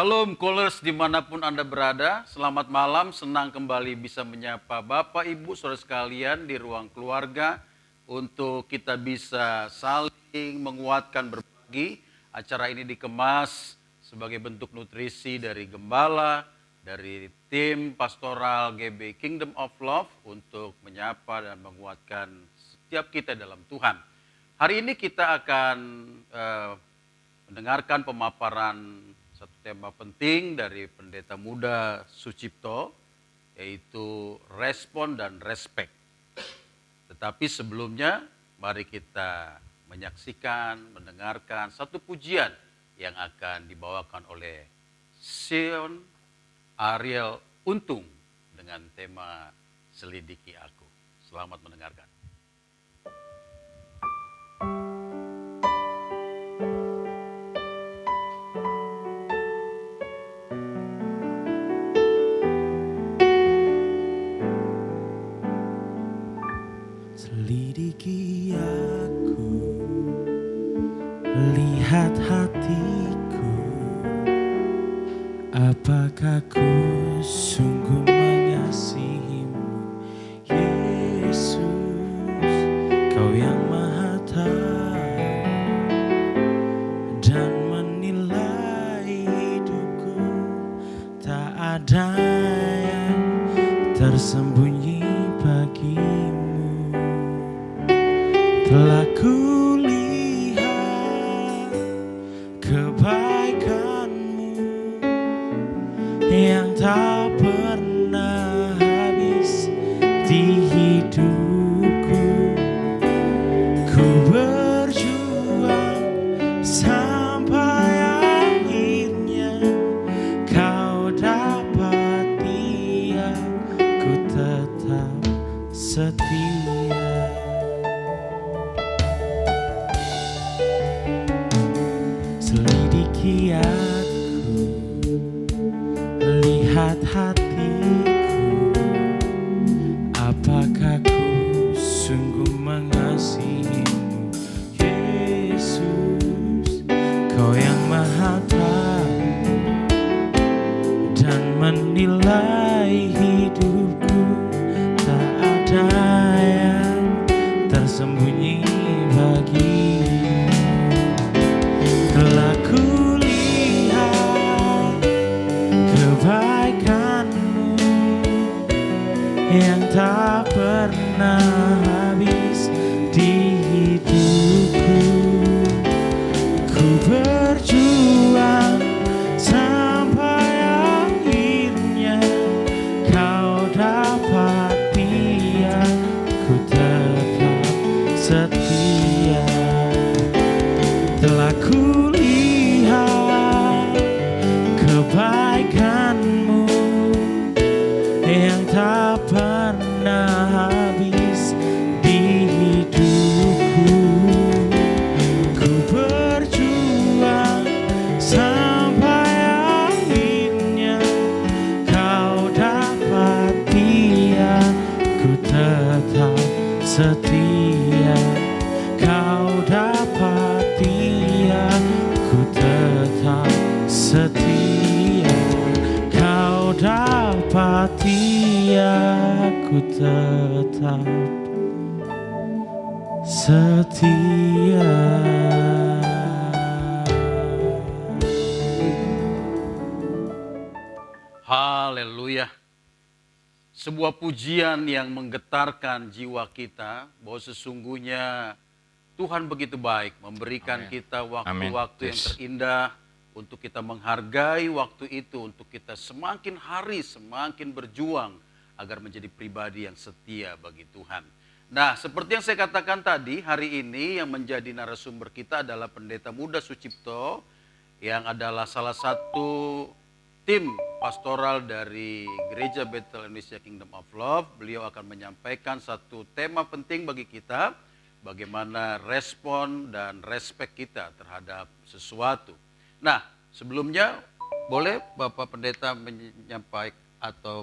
Shalom Callers dimanapun Anda berada, selamat malam, senang kembali bisa menyapa Bapak, Ibu, Saudara sekalian di ruang keluarga untuk kita bisa saling menguatkan berbagi. Acara ini dikemas sebagai bentuk nutrisi dari Gembala, dari tim pastoral GB Kingdom of Love untuk menyapa dan menguatkan setiap kita dalam Tuhan. Hari ini kita akan mendengarkan pemaparan satu tema penting dari Pendeta Muda Sucipto, yaitu respon dan respek. Tetapi sebelumnya, mari kita menyaksikan, mendengarkan satu pujian yang akan dibawakan oleh Sion Ariel Untung dengan tema Selidiki Aku. Selamat mendengarkan. Selidiki aku, lihat hatiku, apakah ku sungguh mengasihimu, Yesus, Kau yang Maha Tahu dan menilai hidupku, tak ada yang tersembunyi bagimu. Telah kulihat kebaikan-Mu yang tak pernah habis di hidupku. Ku berjuang sampai akhirnya Kau dapati aku tetap setia. Selidiki aku, lihat hatiku, apakah ku sungguh mengasihimu, Yesus, Kau yang Maha Tahu dan menilai hidupku, tak ada yang tersembunyi bagimu. Telah kulihat kebaikan-Mu yang tak pernah habis di hidupku. Ku berjuang sampai akhirnya Kau dapati aku tetap setia. Telah kulihat kebaikan-Mu yang tak pernah habis di hidupku. Ku berjuang sampai akhirnya Kau dapati aku tetap setia. Kau dapati aku tetap setia. Kau dapati aku tetap setia. Haleluya. Sebuah pujian yang menggetarkan jiwa kita bahwa sesungguhnya Tuhan begitu baik memberikan kita waktu-waktu yang terindah untuk kita menghargai waktu itu, untuk kita semakin hari semakin berjuang agar menjadi pribadi yang setia bagi Tuhan. Nah, seperti yang saya katakan tadi, hari ini yang menjadi narasumber kita adalah Pendeta Muda Sucipto yang adalah salah satu tim pastoral dari Gereja Bethel Indonesia Kingdom of Love. Beliau akan menyampaikan satu tema penting bagi kita, bagaimana respon dan respek kita terhadap sesuatu. Nah, sebelumnya boleh Bapak Pendeta menyampaikan atau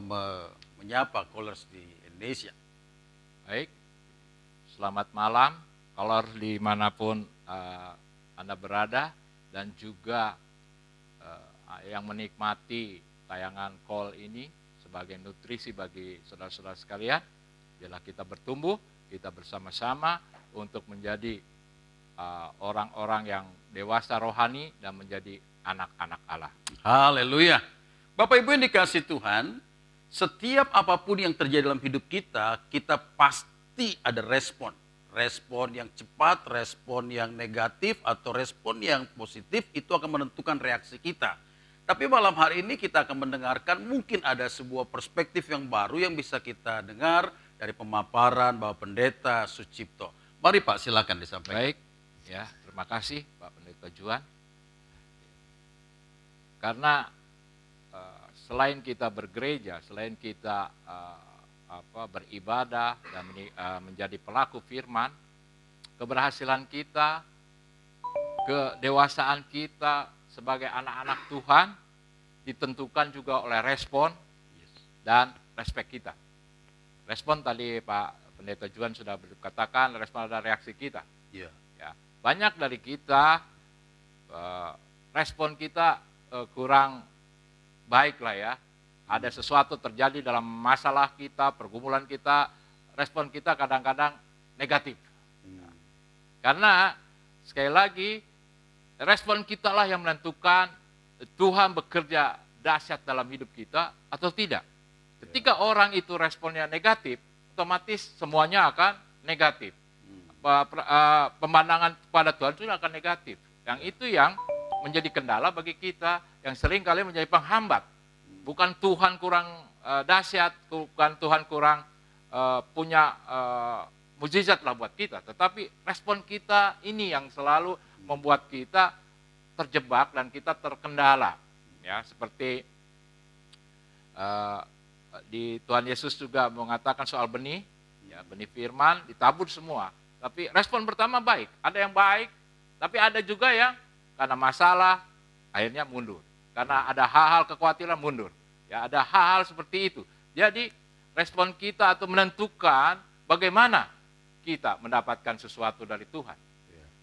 menyapa callers di Indonesia. Baik, selamat malam caller dimanapun Anda berada, dan juga yang menikmati tayangan call ini sebagai nutrisi bagi saudara-saudara sekalian. Biarlah kita bertumbuh, kita bersama-sama untuk menjadi orang-orang yang dewasa rohani dan menjadi anak-anak Allah. Haleluya. Bapak Ibu yang dikasih Tuhan, setiap apapun yang terjadi dalam hidup kita, kita pasti ada respon. Respon yang cepat, respon yang negatif, atau respon yang positif, itu akan menentukan reaksi kita. Tapi malam hari ini kita akan mendengarkan mungkin ada sebuah perspektif yang baru yang bisa kita dengar dari pemaparan Bapak Pendeta Sucipto. Mari Pak, silakan disampaikan. Baik, ya, terima kasih Pak Pendeta Juan. Karena selain kita bergereja, selain kita beribadah dan menjadi pelaku firman, keberhasilan kita, kedewasaan kita sebagai anak-anak Tuhan ditentukan juga oleh respon dan respek kita. Respon tadi Pak Pendeta Juan sudah berkatakan, respon adalah reaksi kita. Ya. Ya, banyak dari kita respon kita kurang baik lah ya. Ada sesuatu terjadi dalam masalah kita, pergumulan kita, respon kita kadang-kadang negatif. Karena sekali lagi respon kita lah yang menentukan Tuhan bekerja dahsyat dalam hidup kita atau tidak. Ketika orang itu responnya negatif, otomatis semuanya akan negatif. Pemandangan pada Tuhan itu akan negatif. Yang itu yang menjadi kendala bagi kita, yang sering kali menjadi penghambat. Bukan Tuhan kurang dahsyat, bukan Tuhan kurang punya mukjizat lah buat kita. Tetapi respon kita ini yang selalu membuat kita terjebak dan kita terkendala. Ya, seperti di Tuhan Yesus juga mengatakan soal benih, ya, benih firman ditabur semua. Tapi respon pertama baik, ada yang baik, tapi ada juga yang karena masalah akhirnya mundur. Karena ada hal-hal kekhawatiran mundur. Ya, ada hal-hal seperti itu. Jadi respon kita atau menentukan bagaimana kita mendapatkan sesuatu dari Tuhan.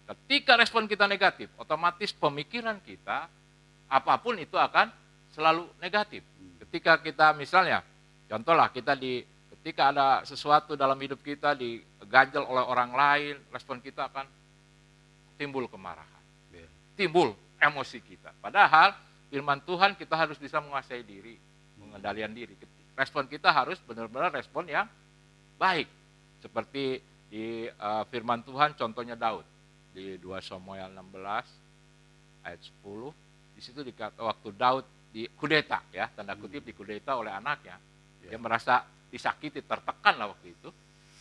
Ketika respon kita negatif, otomatis pemikiran kita apapun itu akan selalu negatif. Ketika kita misalnya, contohlah kita ketika ada sesuatu dalam hidup kita diganjel oleh orang lain, respon kita akan timbul kemarahan, timbul emosi kita. Padahal firman Tuhan kita harus bisa menguasai diri, mengendalikan diri. Respon kita harus benar-benar respon yang baik. Seperti di firman Tuhan contohnya Daud. Di 2 Samuel 16 ayat 10, di situ dikata waktu Daud dikudeta, ya, tanda kutip dikudeta oleh anaknya. Dia merasa disakiti, tertekan lah waktu itu.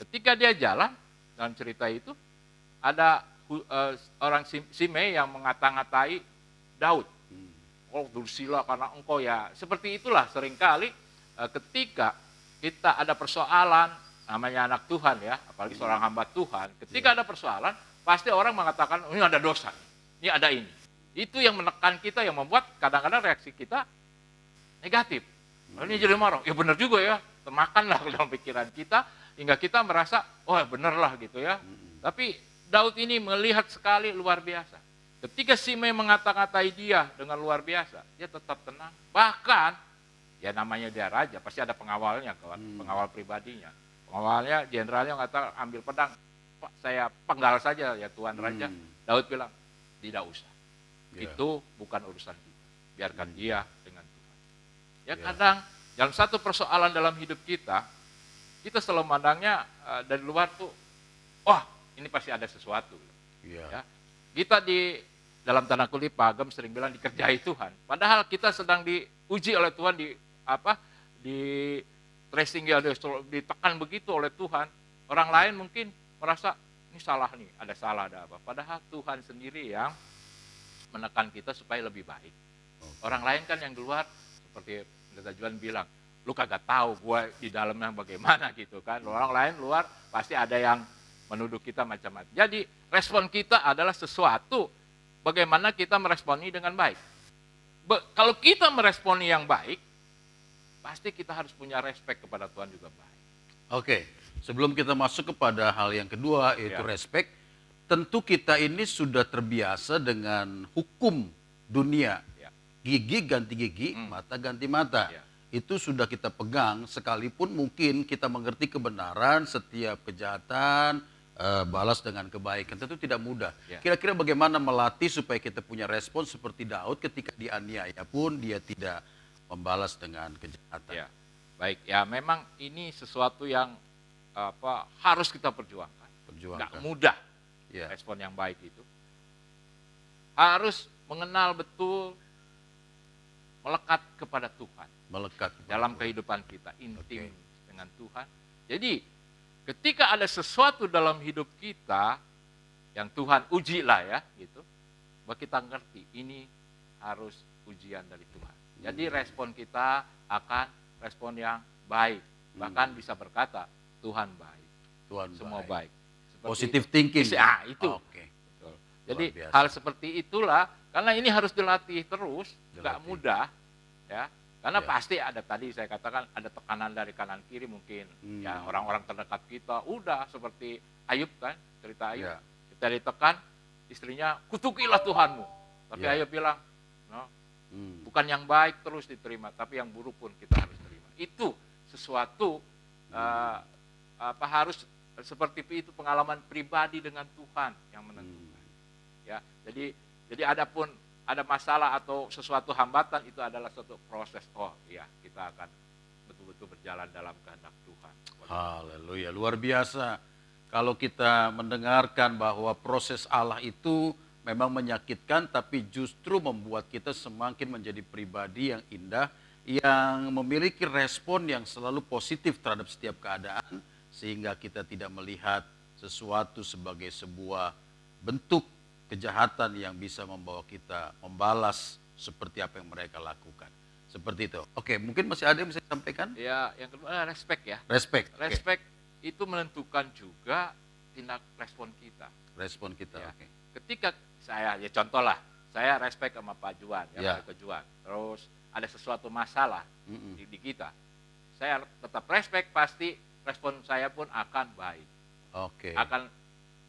Ketika dia jalan dalam cerita itu, ada orang Simei yang mengata-ngatai Daud. Oh, dursila karena engkau, ya. Seperti itulah seringkali ketika kita ada persoalan, namanya anak Tuhan ya, apalagi seorang hamba Tuhan, ketika ada persoalan, pasti orang mengatakan, oh, ini ada dosa, ini ada ini. Itu yang menekan kita, yang membuat kadang-kadang reaksi kita negatif. Oh, ini jadi marah, ya benar juga ya, termakanlah dalam pikiran kita, hingga kita merasa, oh benar lah gitu ya. Tapi Daud ini melihat sekali luar biasa. Ketika Simei mengata-ngatai dia dengan luar biasa, dia tetap tenang. Bahkan, ya namanya dia raja, pasti ada pengawalnya, pengawal pribadinya. Pengawalnya, jenderalnya mengatakan, ambil pedang, Pak, saya penggal saja ya Tuan Raja. Daud bilang, tidak usah. Itu bukan urusan kita. Biarkan dia dengan Tuhan. Ya kadang, dalam satu persoalan dalam hidup kita selalu memandangnya dari luar tuh, wah ini pasti ada sesuatu. Ya. Kita dalam tanda kutip Pak Agam sering bilang dikerjai Tuhan. Padahal kita sedang diuji oleh Tuhan, di tracing ya, ditekan begitu oleh Tuhan. Orang lain mungkin merasa ini salah nih, ada salah, ada apa. Padahal Tuhan sendiri yang menekan kita supaya lebih baik. Orang lain kan yang di luar, seperti Pendeta Juan bilang, lu kagak tahu gue di dalamnya bagaimana gitu kan. Orang lain luar pasti ada yang menuduh kita macam-macam. Jadi respon kita adalah sesuatu bagaimana kita meresponi dengan baik. Kalau kita meresponi yang baik, pasti kita harus punya respek kepada Tuhan juga baik. Oke, sebelum kita masuk kepada hal yang kedua, yaitu respek, tentu kita ini sudah terbiasa dengan hukum dunia. gigi ganti gigi, mata ganti mata. Ya. Itu sudah kita pegang, sekalipun mungkin kita mengerti kebenaran, setiap kejahatan balas dengan kebaikan. Tentu tidak mudah. Ya. Kira-kira bagaimana melatih supaya kita punya respon seperti Daud ketika dianiaya pun dia tidak membalas dengan kejahatan. Ya, baik. Ya, memang ini sesuatu yang harus kita perjuangkan. Nggak mudah. Ya. Respon yang baik itu harus mengenal betul, melekat kepada Tuhan. Melekat Dalam kehidupan kita, intim dengan Tuhan. Jadi, ketika ada sesuatu dalam hidup kita yang Tuhan uji lah ya, gitu, bahwa kita ngerti ini harus ujian dari Tuhan. Jadi respon kita akan respon yang baik. Bahkan bisa berkata, Tuhan baik. Tuhan Semua baik. Positive thinking. Itu. Oke. Betul. Jadi biasa. hal seperti itulah, karena ini harus dilatih terus, nggak mudah, ya. Karena pasti ada, tadi saya katakan ada tekanan dari kanan kiri mungkin, ya orang-orang terdekat kita, udah seperti Ayub kan, cerita Ayub, kita ditekan, istrinya kutukilah Tuhanmu, tapi Ayub bilang, no, bukan yang baik terus diterima, tapi yang buruk pun kita harus terima. Itu sesuatu harus seperti itu, pengalaman pribadi dengan Tuhan yang menentukan. Ya, jadi adapun ada masalah atau sesuatu hambatan, itu adalah suatu proses. Oh iya, kita akan betul-betul berjalan dalam kehendak Tuhan. Haleluya, luar biasa. Kalau kita mendengarkan bahwa proses Allah itu memang menyakitkan, tapi justru membuat kita semakin menjadi pribadi yang indah, yang memiliki respon yang selalu positif terhadap setiap keadaan, sehingga kita tidak melihat sesuatu sebagai sebuah bentuk kejahatan yang bisa membawa kita membalas seperti apa yang mereka lakukan. Seperti itu. Oke, mungkin masih ada yang bisa disampaikan? Ya, yang kedua respect ya. Respect. Respect itu menentukan juga tindak respon kita. Respon kita, Ya. oke. Ketika saya, ya contoh lah, saya respect sama Pak Juan, Pak Juan. Terus ada sesuatu masalah di kita. Saya tetap respect, pasti respon saya pun akan baik. Oke. Akan,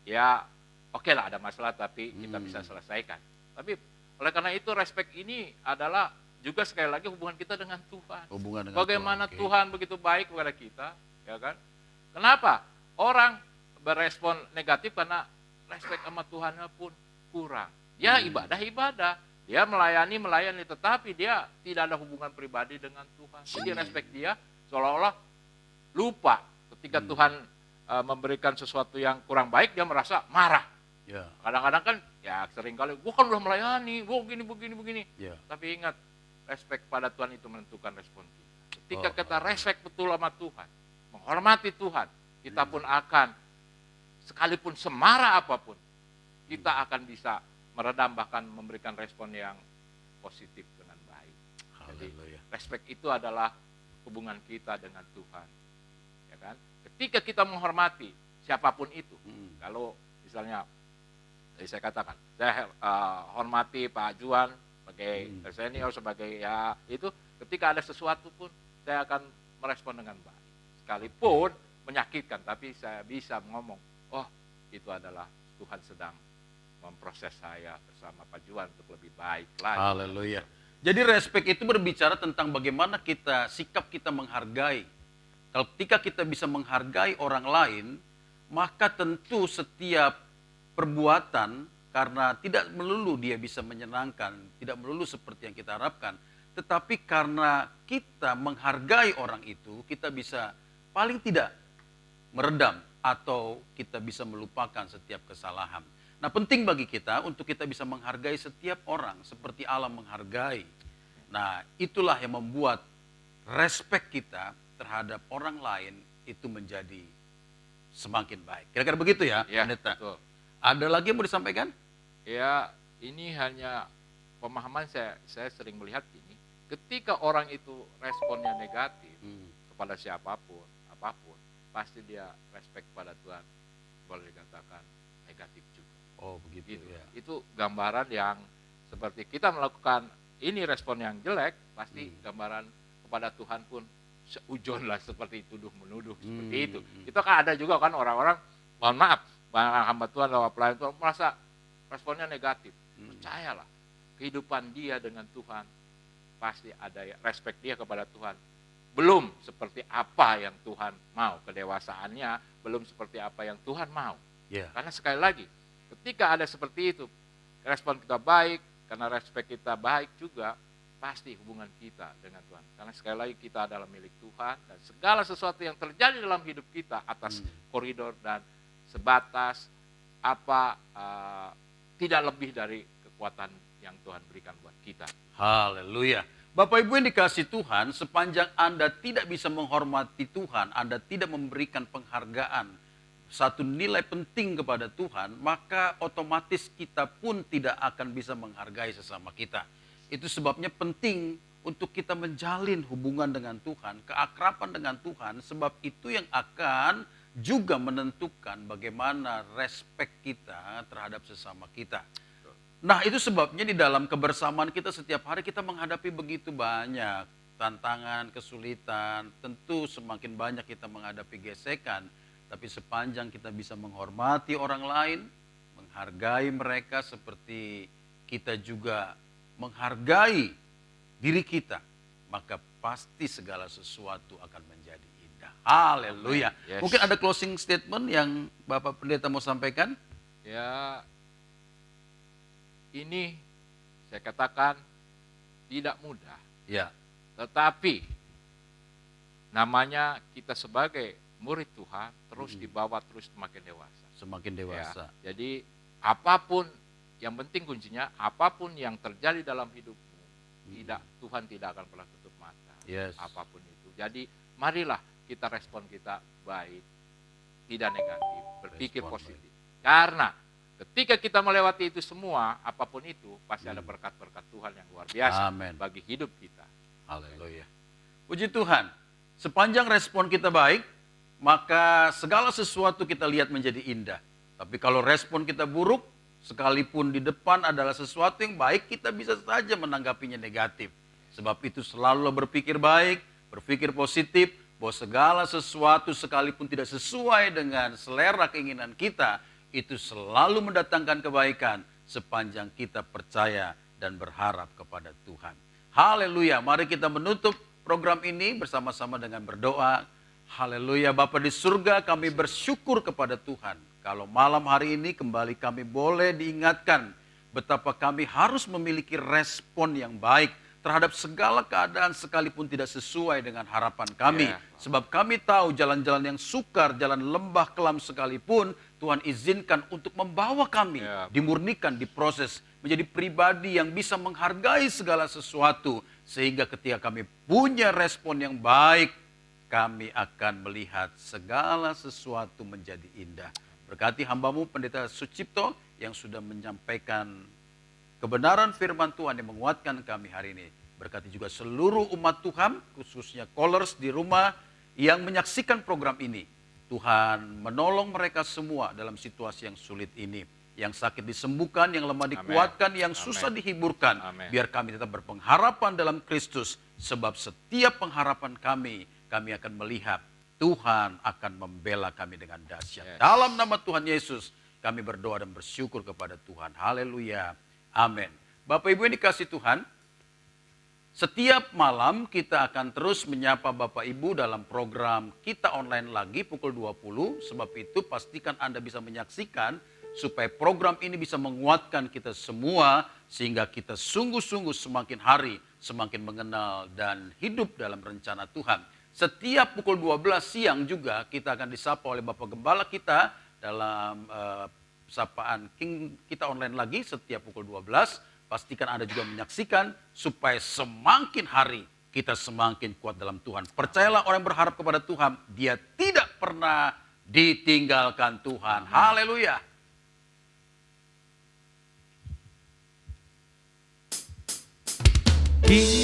ya oke lah ada masalah, tapi kita bisa selesaikan. Tapi oleh karena itu respect ini adalah juga sekali lagi hubungan kita dengan Tuhan. Hubungan dengan Bagaimana Tuhan, Tuhan begitu baik kepada kita, ya kan? Kenapa orang berespon negatif? Karena respect sama Tuhannya pun kurang. Ya ibadah, dia melayani, tetapi dia tidak ada hubungan pribadi dengan Tuhan. Jadi respect dia seolah-olah lupa ketika Tuhan memberikan sesuatu yang kurang baik, dia merasa marah. Ya. Kadang-kadang kan ya sering kali, gua kan udah melayani, gua begini. Ya. Tapi ingat, respect pada Tuhan itu menentukan respon kita. Ketika kita respect betul sama Tuhan, menghormati Tuhan, kita pun akan, sekalipun semarah apapun, kita akan bisa meredam, bahkan memberikan respon yang positif dengan baik. Jadi respect itu adalah hubungan kita dengan Tuhan. Ya kan? Ketika kita menghormati siapapun itu, kalau misalnya saya katakan, saya hormati Pak Juan sebagai senior, sebagai ya itu, ketika ada sesuatu pun saya akan merespon dengan baik. Sekalipun menyakitkan, tapi saya bisa ngomong, oh itu adalah Tuhan sedang memproses saya bersama Pak Juan untuk lebih baik lagi. Haleluya. Jadi respect itu berbicara tentang bagaimana sikap kita menghargai. Kalau ketika kita bisa menghargai orang lain, maka tentu setiap perbuatan, karena tidak melulu dia bisa menyenangkan, tidak melulu seperti yang kita harapkan, tetapi karena kita menghargai orang itu, kita bisa paling tidak meredam atau kita bisa melupakan setiap kesalahan. Nah, penting bagi kita untuk kita bisa menghargai setiap orang seperti Allah menghargai. Nah, itulah yang membuat respect kita terhadap orang lain itu menjadi semakin baik. Kira-kira begitu ya, Pendeta? Betul. Ada lagi yang mau disampaikan? Ya, ini hanya pemahaman saya sering melihat ini. Ketika orang itu responnya negatif kepada siapapun, apapun, pasti dia respect pada Tuhan, boleh dikatakan negatif juga. Oh, begitu ya. Itu gambaran yang seperti kita melakukan ini respon yang jelek, pasti gambaran kepada Tuhan pun seujon lah, seperti tuduh-menuduh, seperti itu. Itu kan ada juga kan orang-orang, mohon maaf, banyak hamba Tuhan, pelayan Tuhan merasa responnya negatif. Percayalah, kehidupan dia dengan Tuhan pasti ada respect dia kepada Tuhan. Belum seperti apa yang Tuhan mau, kedewasaannya belum seperti apa yang Tuhan mau. Ya. Karena sekali lagi, ketika ada seperti itu, respon kita baik, karena respect kita baik juga, pasti hubungan kita dengan Tuhan. Karena sekali lagi kita adalah milik Tuhan, dan segala sesuatu yang terjadi dalam hidup kita atas koridor dan sebatas tidak lebih dari kekuatan yang Tuhan berikan buat kita. Haleluya. Bapak Ibu yang dikasih Tuhan, sepanjang Anda tidak bisa menghormati Tuhan, Anda tidak memberikan penghargaan, satu nilai penting kepada Tuhan, maka otomatis kita pun tidak akan bisa menghargai sesama kita. Itu sebabnya penting untuk kita menjalin hubungan dengan Tuhan, keakraban dengan Tuhan, sebab itu yang akan juga menentukan bagaimana respek kita terhadap sesama kita. Nah, itu sebabnya di dalam kebersamaan kita setiap hari kita menghadapi begitu banyak tantangan, kesulitan. Tentu semakin banyak kita menghadapi gesekan, tapi sepanjang kita bisa menghormati orang lain, menghargai mereka seperti kita juga menghargai diri kita, maka pasti segala sesuatu akan menjadi indah. Haleluya. Yes. Mungkin ada closing statement yang Bapak Pendeta mau sampaikan? Ya, ini saya katakan tidak mudah. Ya. Tetapi namanya kita sebagai murid Tuhan terus dibawa terus semakin dewasa. Semakin dewasa. Ya, jadi apapun, yang penting kuncinya apapun yang terjadi dalam hidupmu, Tuhan tidak akan pernah tutup mata. Yes. Apapun itu. Jadi marilah kita respon kita baik, tidak negatif, berpikir Respon positif. Karena ketika kita melewati itu semua, apapun itu, pasti ada berkat-berkat Tuhan yang luar biasa Amen. bagi hidup kita. Haleluya. Puji Tuhan. Sepanjang respon kita baik, maka segala sesuatu kita lihat menjadi indah. Tapi kalau respon kita buruk, sekalipun di depan adalah sesuatu yang baik, kita bisa saja menanggapinya negatif. Sebab itu selalu berpikir baik, berpikir positif, bahwa segala sesuatu sekalipun tidak sesuai dengan selera keinginan kita, itu selalu mendatangkan kebaikan sepanjang kita percaya dan berharap kepada Tuhan. Haleluya, mari kita menutup program ini bersama-sama dengan berdoa. Haleluya, Bapa di surga, kami bersyukur kepada Tuhan. Kalau malam hari ini kembali kami boleh diingatkan betapa kami harus memiliki respon yang baik terhadap segala keadaan sekalipun tidak sesuai dengan harapan kami. Sebab kami tahu jalan-jalan yang sukar, jalan lembah kelam sekalipun, Tuhan izinkan untuk membawa kami, dimurnikan, diproses, menjadi pribadi yang bisa menghargai segala sesuatu. Sehingga ketika kami punya respon yang baik, kami akan melihat segala sesuatu menjadi indah. Berkati hamba-Mu Pendeta Sucipto yang sudah menyampaikan kebenaran firman Tuhan yang menguatkan kami hari ini. Berkati juga seluruh umat Tuhan, khususnya callers di rumah yang menyaksikan program ini. Tuhan menolong mereka semua dalam situasi yang sulit ini. Yang sakit disembuhkan, yang lemah dikuatkan, yang susah dihiburkan. Biar kami tetap berpengharapan dalam Kristus. Sebab setiap pengharapan kami akan melihat Tuhan akan membela kami dengan dahsyat. Dalam nama Tuhan Yesus, kami berdoa dan bersyukur kepada Tuhan. Haleluya. Amin. Bapak Ibu yang dikasih Tuhan, setiap malam kita akan terus menyapa Bapak Ibu dalam program kita online lagi pukul 20. Sebab itu pastikan Anda bisa menyaksikan supaya program ini bisa menguatkan kita semua sehingga kita sungguh-sungguh semakin hari semakin mengenal dan hidup dalam rencana Tuhan. Setiap pukul 12 siang juga kita akan disapa oleh Bapak Gembala kita dalam sapaan King kita online lagi setiap pukul 12. Pastikan Anda juga menyaksikan supaya semakin hari kita semakin kuat dalam Tuhan. Percayalah orang yang berharap kepada Tuhan, dia tidak pernah ditinggalkan Tuhan. Haleluya. Di